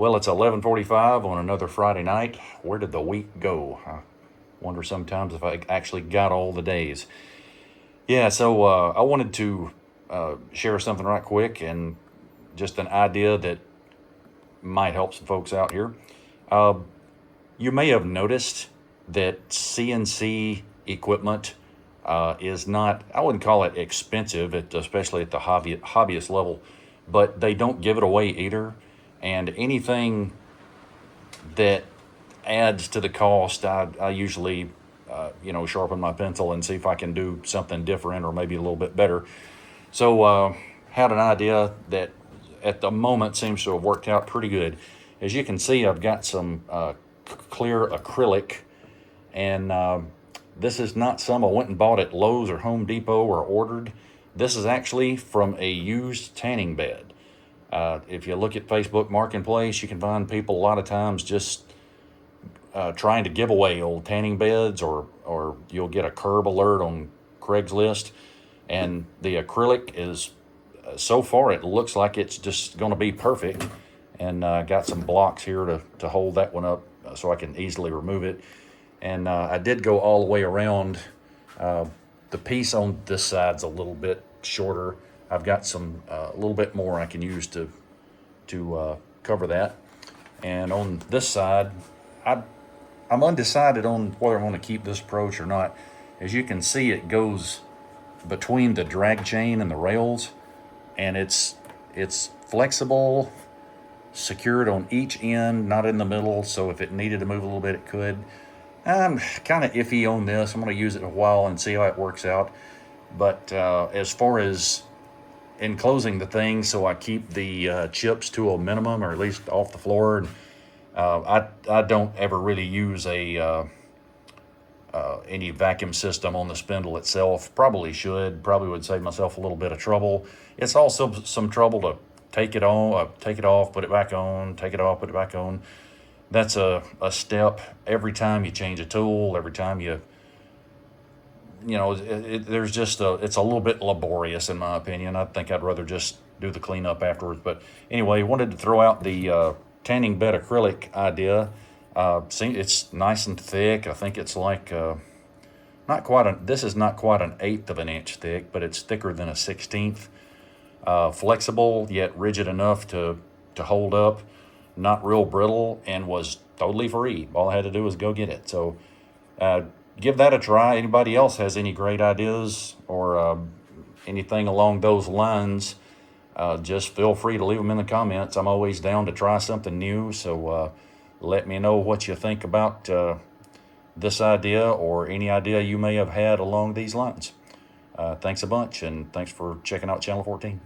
Well, it's 11:45 on another Friday night. Where did the week go? I wonder sometimes if I actually got all the days. Yeah, so I wanted to share something right quick and just an idea that might help some folks out here. Uh, you may have noticed that CNC equipment is not, I wouldn't call it expensive, especially at the hobbyist level, but they don't give it away either. And anything that adds to the cost, I usually, sharpen my pencil and see if I can do something different or maybe a little bit better. So, had an idea that at the moment seems to have worked out pretty good. As you can see, I've got some clear acrylic, and this is not some I went and bought at Lowe's or Home Depot or ordered. This is actually from a used tanning bed. If you look at Facebook Marketplace, you can find people a lot of times just trying to give away old tanning beds, or you'll get a curb alert on Craigslist, and the acrylic is so far it looks like it's just going to be perfect, and got some blocks here to hold that one up so I can easily remove it. And I did go all the way around. The piece on this side's a little bit shorter. I've got some a little bit more I can use to cover that. And on this side, I'm undecided on whether I want to keep this approach or not. As you can see, it goes between the drag chain and the rails, and it's flexible, secured on each end, not in the middle, so if it needed to move a little bit, it could. I'm kind of iffy on this. I'm going to use it a while and see how it works out. But as far as enclosing the thing so I keep the chips to a minimum, or at least off the floor, and I don't ever really use any vacuum system on the spindle itself. Probably should. Probably would save myself a little bit of trouble. It's also some trouble to take it on, take it off, put it back on, take it off, put it back on. That's a step every time you change a tool, every time there's just it's a little bit laborious in my opinion. I think I'd rather just do the cleanup afterwards. But anyway, wanted to throw out the tanning bed acrylic idea. See, it's nice and thick. I think it's like this is not quite an eighth of an inch thick, but it's thicker than a 16th. Flexible yet rigid enough to hold up, not real brittle, and was totally free. All I had to do was go get it. So give that a try. Anybody else has any great ideas or anything along those lines, just feel free to leave them in the comments. I'm always down to try something new. So let me know what you think about this idea or any idea you may have had along these lines. Thanks a bunch, and thanks for checking out Channel 14.